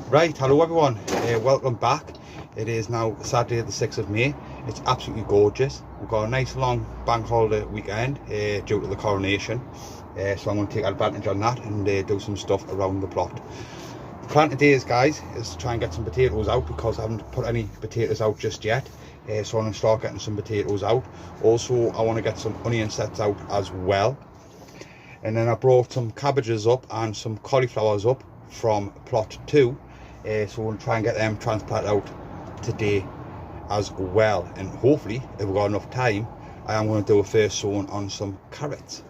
Right, hello everyone, welcome back. It is now Saturday the 6th of May. It's absolutely gorgeous. We've got a nice long bank holiday weekend due to the coronation, so I'm going to take advantage on that and do some stuff around the plot. The plan today is, guys, is to try and get some potatoes out because I haven't put any potatoes out just yet, so I'm going to start getting some potatoes out. Also, I want to get some onion sets out as well, and then I brought some cabbages up and some cauliflowers up from plot 2. So we'll try and get them transplanted out today as well, and hopefully if we've got enough time I am going to do a first sowing on some carrots.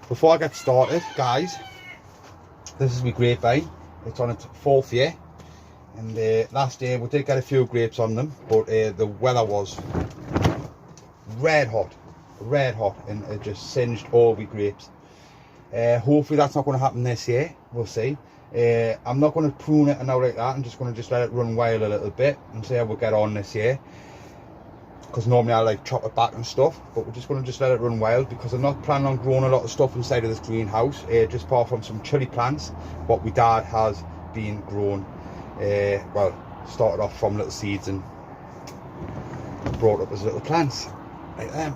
Before I get started, guys, this is my grapevine. It's on its 4th year, and last year we did get a few grapes on them, but the weather was red hot, and it just singed all the grapes. Hopefully that's not going to happen this year. We'll see. I'm not going to prune it now like that. I'm just going to let it run wild a little bit and see how we'll get on this year, because normally I like chop it back and stuff, but we're just going to let it run wild because I'm not planning on growing a lot of stuff inside of this greenhouse, just apart from some chilli plants what my dad has been grown, well, started off from little seeds and brought up as little plants like them.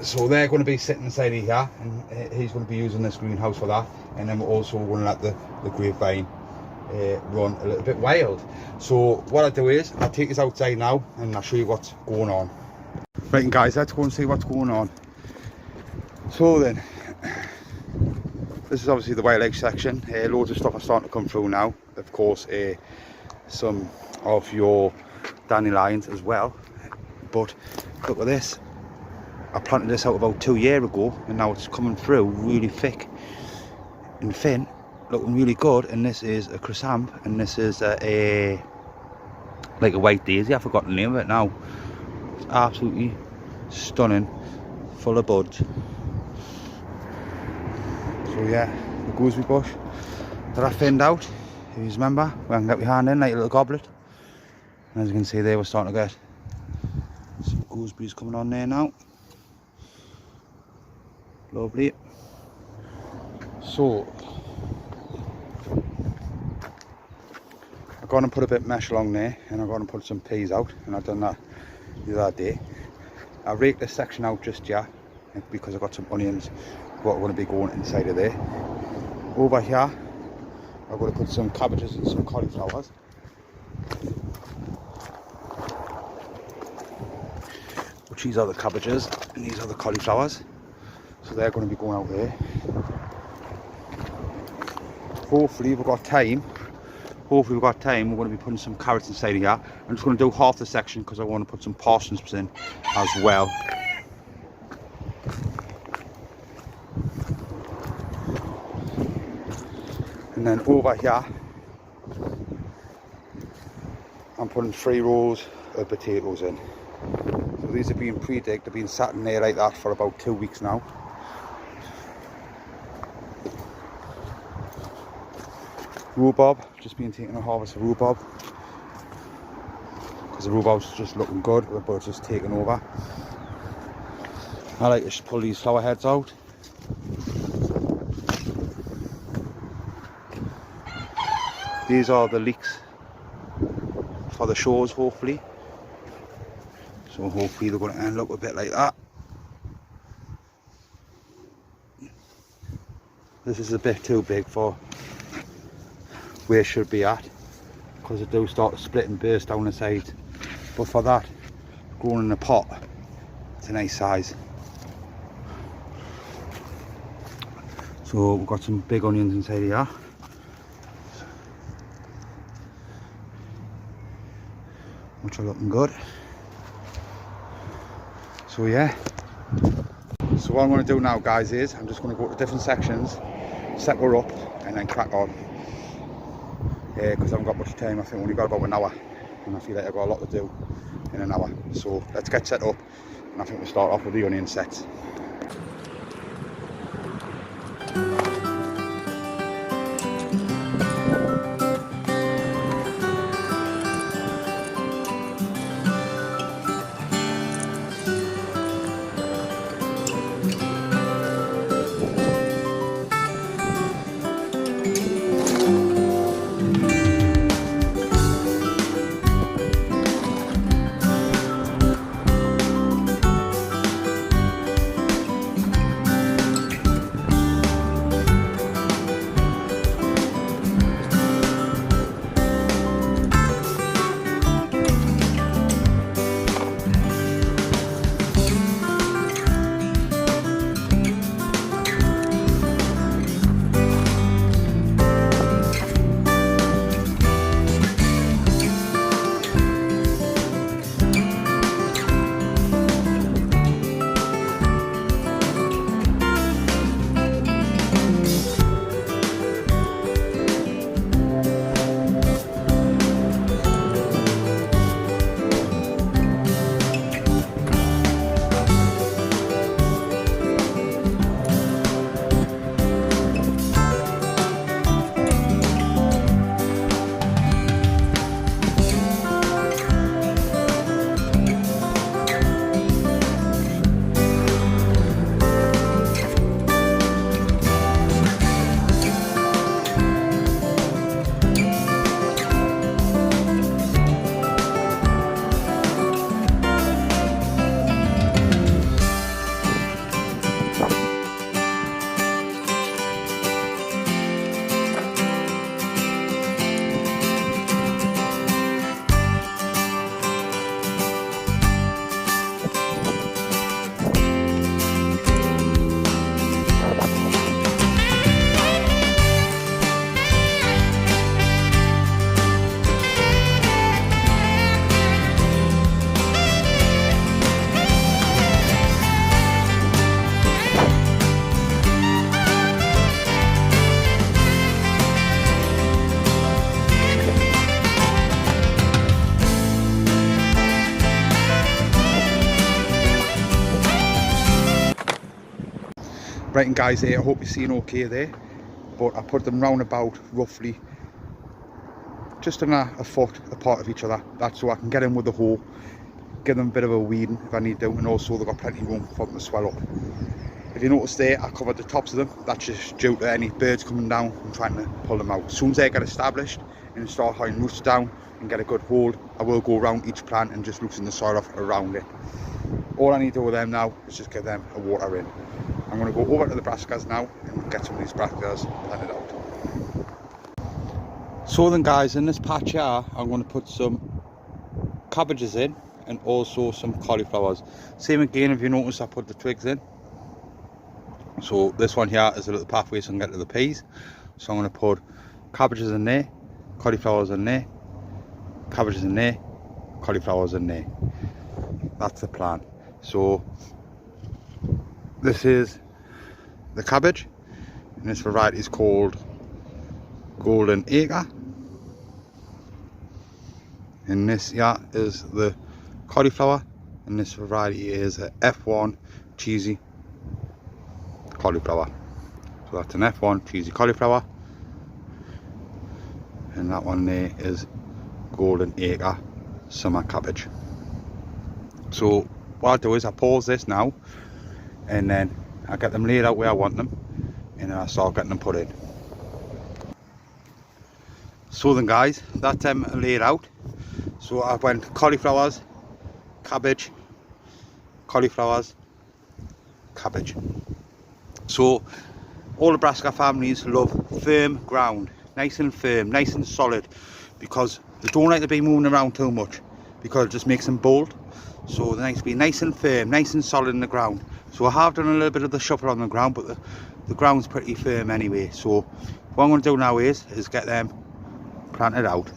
So they're going to be sitting inside of here, and he's going to be using this greenhouse for that. And then we're also going to let the grapevine run a little bit wild. So what I do is I'll take this outside now and I'll show you what's going on. Right, and guys, let's go and see what's going on. So then, this is obviously the wild egg section. Loads of stuff are starting to come through now. Of course, some of your dandelions as well. But look at this. I planted this out about 2 years ago, and now it's coming through really thick and thin, looking really good. And this is a chrysanthemum, and this is a like a white daisy. I forgot the name of it now. It's absolutely stunning, full of buds. So yeah, the gooseberry bush that I thinned out, if you remember, we can get your hand in like a little goblet, and as you can see there, we're starting to get some gooseberries coming on there now. Lovely. So I've gone and put a bit of mesh along there, and I've gone and put some peas out, and I've done that the other day. I raked this section out just yet because I've got some onions what are going to be going inside of there. Over here I'm going to put some cabbages and some cauliflowers. Which these are the cabbages and these are the cauliflowers. So they're going to be going out there. Hopefully we've got time. We're going to be putting some carrots inside of here. I'm just going to do half the section because I want to put some parsnips in as well. And then over here, I'm putting 3 rows of potatoes in. So these have been pre-digged. They've been sat in there like that for about 2 weeks now. Rhubarb, just been taking a harvest of rhubarb because the rhubarb's just looking good, but it's just taking over. I like to just pull these flower heads out. These are the leeks for the shores, hopefully. So hopefully they're going to end up a bit like that. This is a bit too big for where it should be at, because it do start to split and burst down the sides. But for that, growing in a pot, it's a nice size. So we've got some big onions inside here. Which are looking good. So yeah. So what I'm going to do now, guys, is I'm just going to go to different sections, set her up, and then crack on. Because I haven't got much time. I think we've only got about an hour, and I feel like I've got a lot to do in an hour. So let's get set up, and I think we'll start off with the onion sets. Right, and guys, I hope you're seeing okay there, but I put them round about roughly just on a foot apart of each other. That's so I can get in with the hoe, give them a bit of a weeding if I need to, and also they've got plenty of room for them to swell up. If you notice there, I covered the tops of them. That's just due to any birds coming down and trying to pull them out. As soon as they get established and start having roots down and get a good hold, I will go around each plant and just loosen the soil off around it. All I need to do with them now is just get them a water in. I'm going to go over to the brassicas now and get some of these brassicas planted out. So then guys, in this patch here, I'm going to put some cabbages in and also some cauliflowers. Same again, if you notice, I put the twigs in. So this one here is a little pathway so I can get to the peas. So I'm going to put cabbages in there, cauliflowers in there, cabbages in there, cauliflowers in there. That's the plan. So this is the cabbage, and this variety is called Golden Acre, and this here is the cauliflower, and this variety is a F1 cheesy cauliflower. So that's an F1 cheesy cauliflower, and that one there is Golden Acre summer cabbage. So what I'll do is I'll pause this now, and then I'll get them laid out where I want them, and then I'll start getting them put in. So then guys, that's them laid out. So I went cauliflowers, cabbage, cauliflowers, cabbage. So all the brassica families love firm ground, nice and firm, nice and solid, because they don't like to be moving around too much, because it just makes them bold. So they like to be nice and firm, nice and solid in the ground. So I have done a little bit of the shuffle on the ground, but the ground's pretty firm anyway. So what I'm going to do now is get them planted out.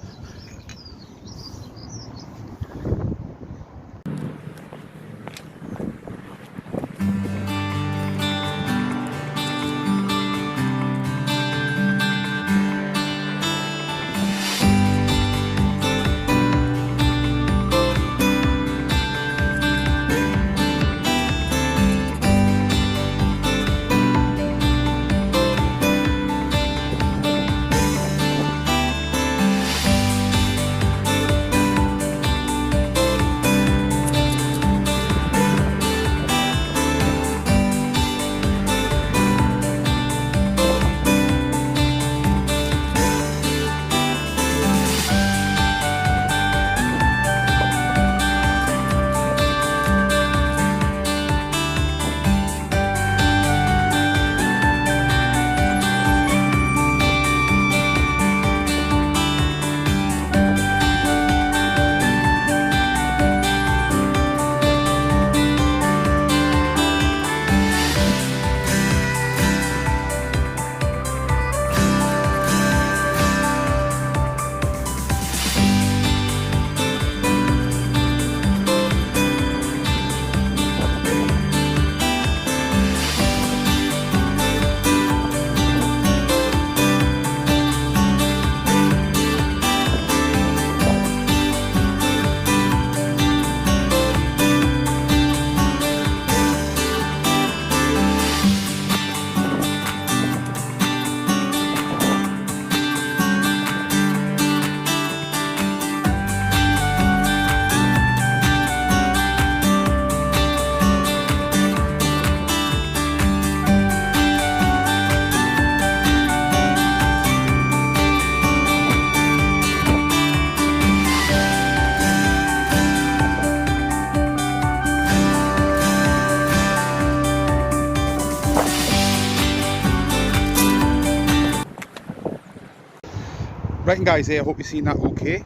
Right guys, I hope you've seen that okay,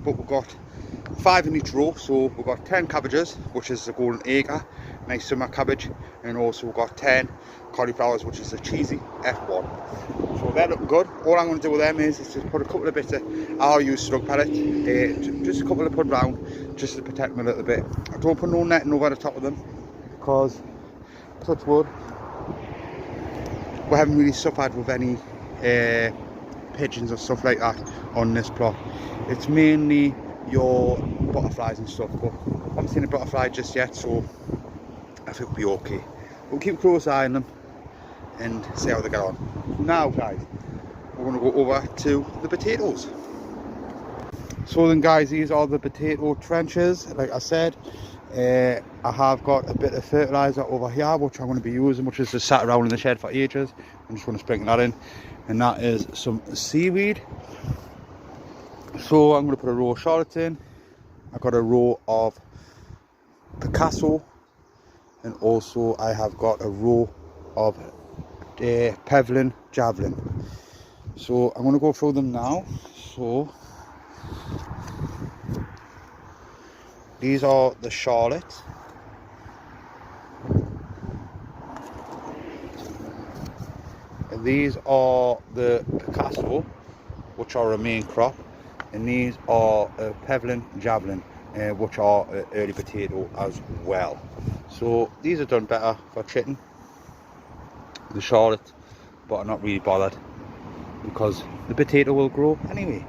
but we've got 5 in each row. So we've got 10 cabbages, which is the Golden Acre, nice summer cabbage, and also we've got 10 cauliflowers, which is the cheesy F1. So they're looking good. All I'm going to do with them is just put a couple of bits of, I'll use slug pellet, just a couple to put round, just to protect them a little bit. I don't put no netting over the top of them, because, touch wood, we haven't really suffered with any pigeons or stuff like that on this plot. It's mainly your butterflies and stuff, but I haven't seen a butterfly just yet, so I think we'll be okay. We'll keep a close eye on them, and see how they get on. Now guys, we're going to go over to the potatoes. So then guys, these are the potato trenches. Like I said, I have got a bit of fertiliser over here which I'm going to be using, which is just sat around in the shed for ages. I'm just going to sprinkle that in, and that is some seaweed. So I'm going to put a row of shallots in. I've got a row of Picasso, and also I have got a row of Pevlin Javelin. So I'm going to go through them now. So these are the shallots. And these are the Picasso, which are a main crop. And these are Pevlin Javelin, which are early potato as well. So these are done better for chitting the shallot, but I'm not really bothered because the potato will grow anyway.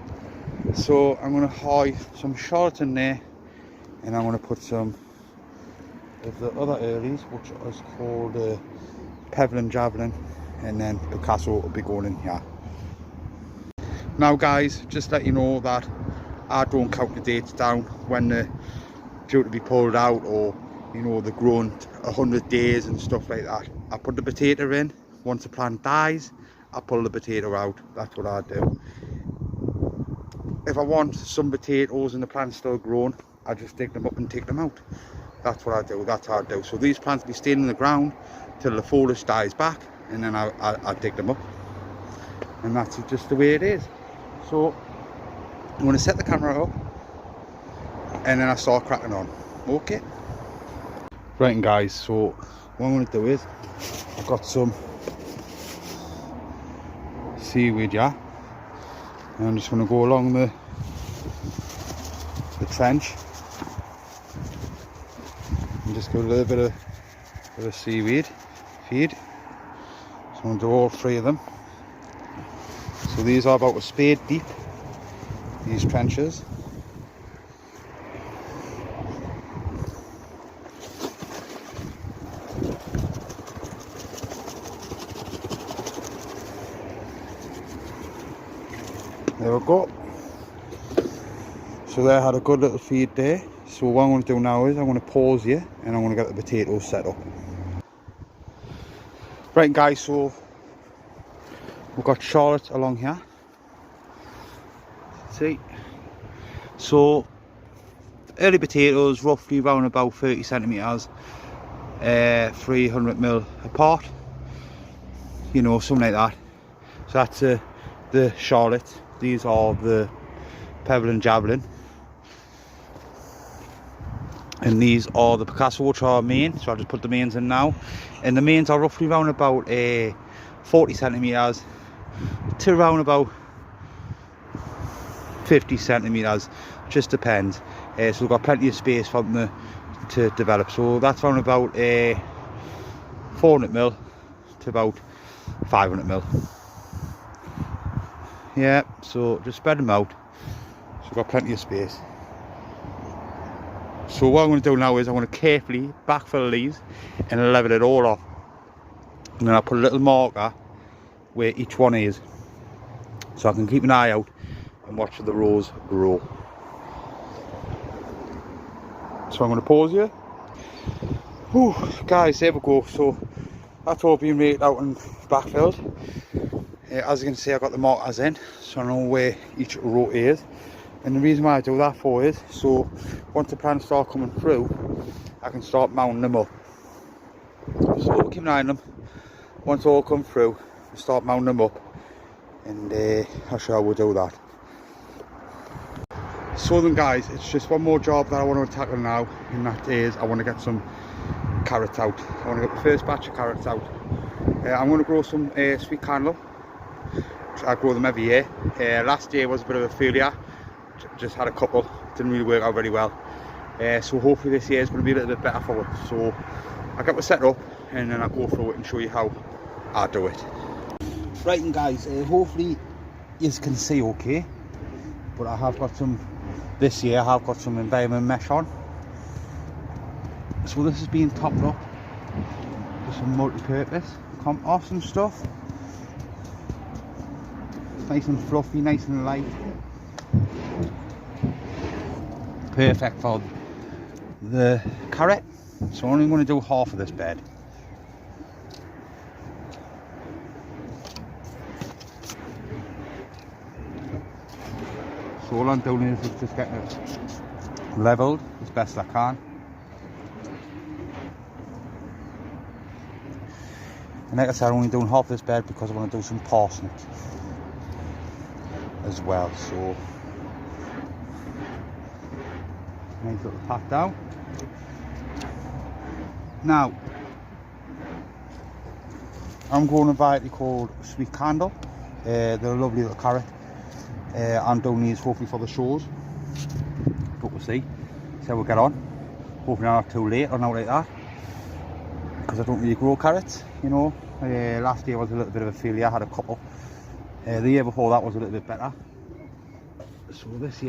So I'm going to hide some shallot in there, and I'm going to put some of the other earlies, which is called Pevlin Javelin, and then Picasso will be going in here. Now guys, just let you know that I don't count the dates down when they're due to be pulled out, or you know, they're grown 100 days and stuff like that. I put the potato in. Once the plant dies, I pull the potato out. That's what I do. If I want some potatoes and the plant's still growing, I just dig them up and take them out. That's what I do. That's how I do. So these plants will be staying in the ground till the foliage dies back, and then I dig them up. And that's just the way it is. So I'm going to set the camera up, and then I start cracking on. Okay. Right, and guys, so what I'm going to do is I've got some seaweed, yeah, and I'm just going to go along the trench and just give a little bit of seaweed feed. So I'm going to do all three of them. So these are about a spade deep, these trenches. There we go. So there, I had a good little feed there. So what I'm going to do now is I'm going to pause here, and I'm going to get the potatoes set up. Right guys, so we've got shallots along here. See, so early potatoes roughly around about 30 centimeters, 300 mil apart, you know, something like that. So that's the shallot. These are the Pevlin Javelin, and these are the Picasso, which are main. So I'll just put the mains in now, and the mains are roughly around about 40 centimeters to around about 50 centimeters, just depends. So we've got plenty of space for them to develop. So that's around about 400 mil to about 500 mil. Yeah, so just spread them out, so we've got plenty of space. So what I'm going to do now is I'm going to carefully backfill these and level it all off, and then I'll put a little marker where each one is, so I can keep an eye out and watch the rows grow. So I'm going to pause here. Whew, guys, there we go. So that's all being raked out and backfilled. As you can see, I got the markers in, so I know where each row is. And the reason why I do that for is so once the plants start coming through, I can start mounting them up. So keep an eye on them. Once they all come through, we start mounting them up, and I'll show you how we'll do that. So then guys, it's just one more job that I want to tackle now, and that is I want to get some carrots out. I want to get the first batch of carrots out. I'm going to grow some sweet cantaloupe. I grow them every year. Last year was a bit of a failure. Just had a couple, didn't really work out very well. So hopefully this year is going to be a little bit better for it. So I got the set up, and then I'll go through it and show you how I do it. Right, and guys, hopefully you can see okay, but I have got some, this year I have got some environment mesh on. So this is being topped up with some multi-purpose compost and stuff. It's nice and fluffy, nice and light. Perfect for the carrot. So I'm only going to do half of this bed. So all I'm doing is just getting it levelled as best I can. And like I said, I'm only doing half this bed because I want to do some parsnips as well. So nice little pat down. Now I'm growing a variety called Sweet Candle. They're a lovely little carrot. I'm doing these hopefully for the shows, but we'll see how we get on. Hopefully not too late or not like that, because I don't really grow carrots, you know. Last year was a little bit of a failure. I had a couple. The year before that was a little bit better. So this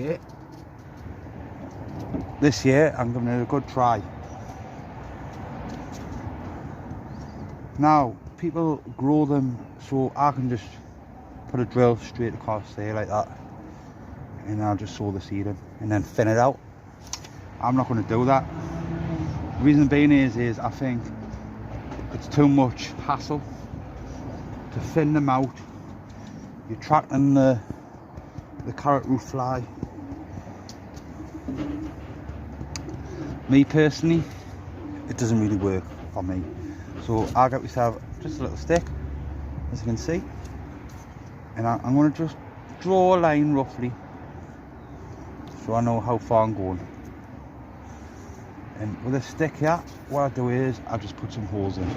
year I'm giving it a good try. Now people grow them, so I can just put a drill straight across there like that, and I'll just sow the seed in and then thin it out. I'm not going to do that. The reason being is I think it's too much hassle to thin them out. You're attracting the carrot root fly. Me personally, it doesn't really work for me. So I got myself just a little stick, as you can see, and I'm going to just draw a line roughly so I know how far I'm going. And with a stick here, what I do is I just put some holes in.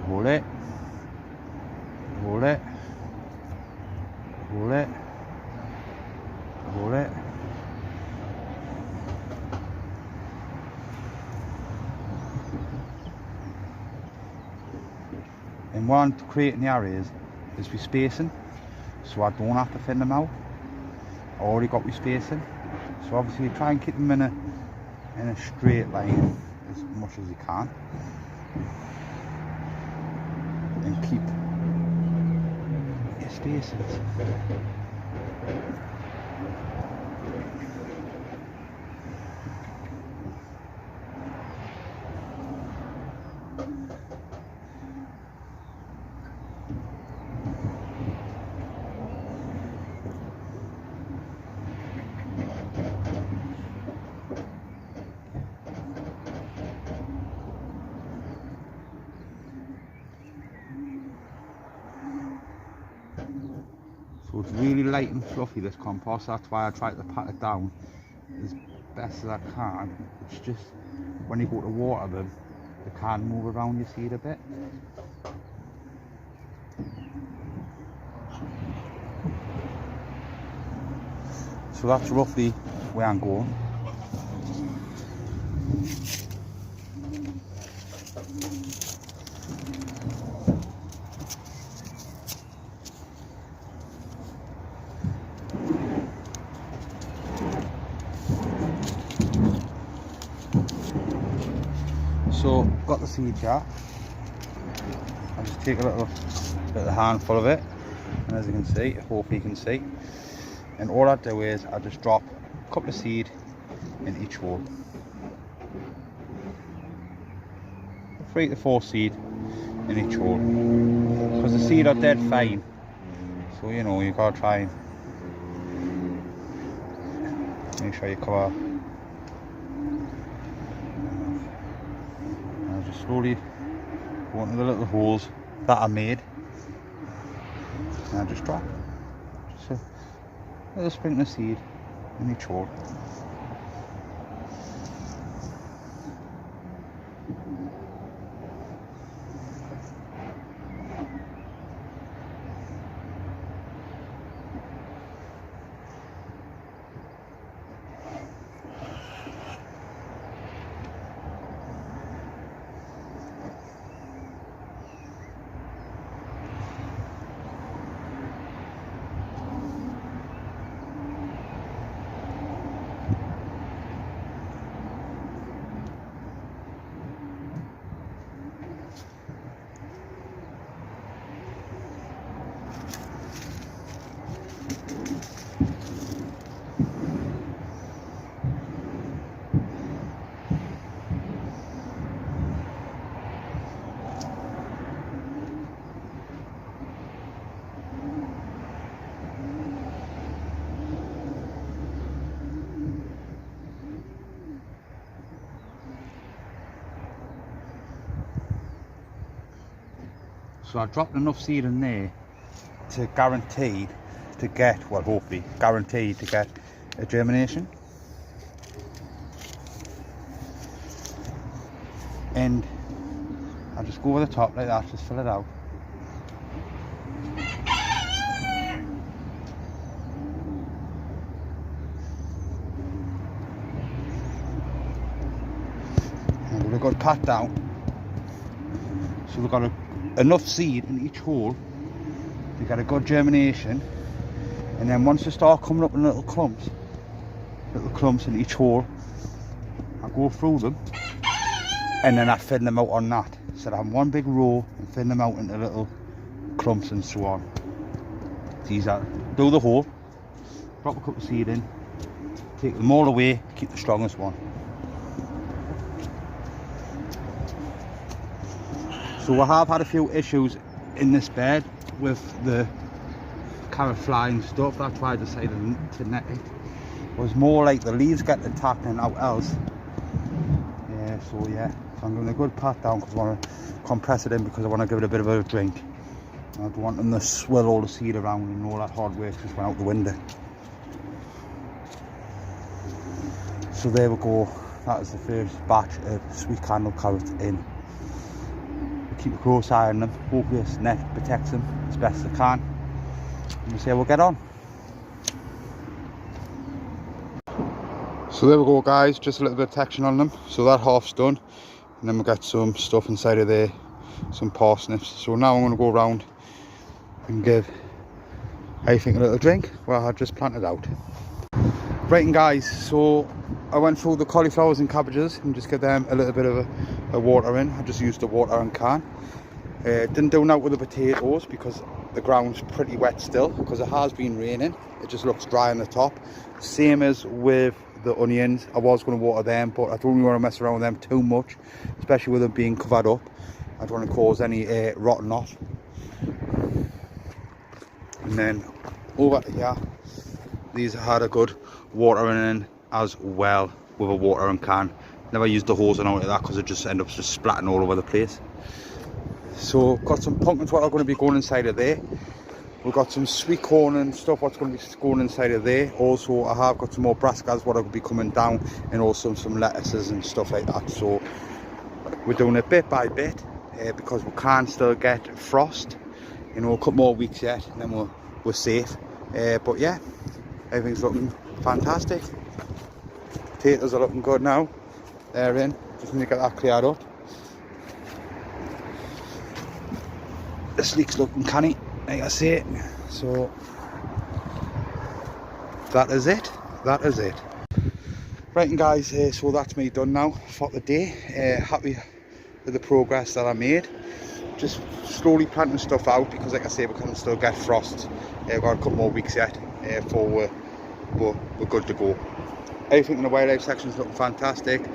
Hold it, hold it, hold it, hold it. And what I'm creating the areas is with spacing, so I don't have to thin them out. I already got my spacing, so obviously you try and keep them in a straight line as much as you can, and keep your spacings. So it's really light and fluffy, this compost. That's why I try to pat it down as best as I can. It's just when you go to water them, they can move around your seed a bit. So that's roughly where I'm going. So got the seed here. I'll just take a little handful of it, and as you can see, hopefully you can see, and all I do is I just drop a couple of seed in each hole. 3 to 4 seed in each hole, because the seed are dead fine, so you know, you gotta try and make sure you cover. Slowly go into the little holes that I made, and I just drop just a little sprinkle of seed in each hole. So I dropped enough seed in there to guarantee to get, well, hopefully guaranteed to get a germination. And I'll just go over the top like that, just fill it out. And we've got pat down. So we've got enough seed in each hole to get a good germination. And then once they start coming up in little clumps in each hole, I go through them and then I thin them out on that. So I have one big row and thin them out into little clumps and so on. These are, do the hole, drop a couple of seed in, take them all away, keep the strongest one. So I have had a few issues in this bed with the carrot fly and stuff. That's why I decided to net it. It was more like the leaves getting attacked than out else. Yeah, so yeah. So I'm doing a good pat down because I want to compress it in because I want to give it a bit of a drink. I don't want them to swill all the seed around and all that hard work just went out the window. So there we go. That is the first batch of sweet candle carrots in. Keep a close eye on them. Hopefully this net protects them as best as it can. And we'll see how we'll get on. So there we go guys, just a little bit of protection on them. So that half's done. And then we'll get some stuff inside of there, some parsnips. So now I'm going to go around and give everything a little drink while I just planted out. Right, and guys, so I went through the cauliflowers and cabbages and just give them a little bit of a water in. I just used the watering can. Didn't do that with the potatoes because the ground's pretty wet still because it has been raining. It just looks dry on the top. Same as with the onions. I was going to water them, but I don't really want to mess around with them too much, especially with them being covered up. I don't want to cause any rotting off. And then over here, these had a good watering in as well with a watering can. Never used the hose and all of that because it just ends up just splatting all over the place. So got some pumpkins what are going to be going inside of there. We've got some sweet corn and stuff what's going to be going inside of there. Also I have got some more brassicas what are going to be coming down, and also some lettuces and stuff like that. So we're doing it bit by bit because we can still get frost. You know, a couple more weeks yet and then we're safe. But yeah, everything's looking fantastic. Potatoes are looking good now. They're in. Just need to get that cleared up. This leek's looking canny, like I say. So that is it. That is it. Right, and guys, so that's me done now for the day. Happy with the progress that I made. Just slowly planting stuff out because, like I say, we can still get frost. We've got a couple more weeks yet before we're good to go. Everything in the wildlife section is looking fantastic.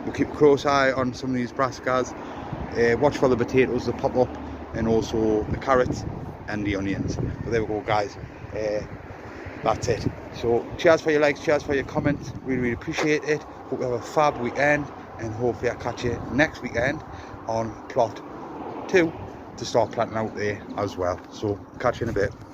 We'll keep a close eye on some of these brassicas. Watch for the potatoes that pop up, and also the carrots and the onions. But there we go, guys. That's it. So cheers for your likes, cheers for your comments. Really appreciate it. Hope you have a fab weekend, and hopefully I'll catch you next weekend on plot 2 to start planting out there as well. So catch you in a bit.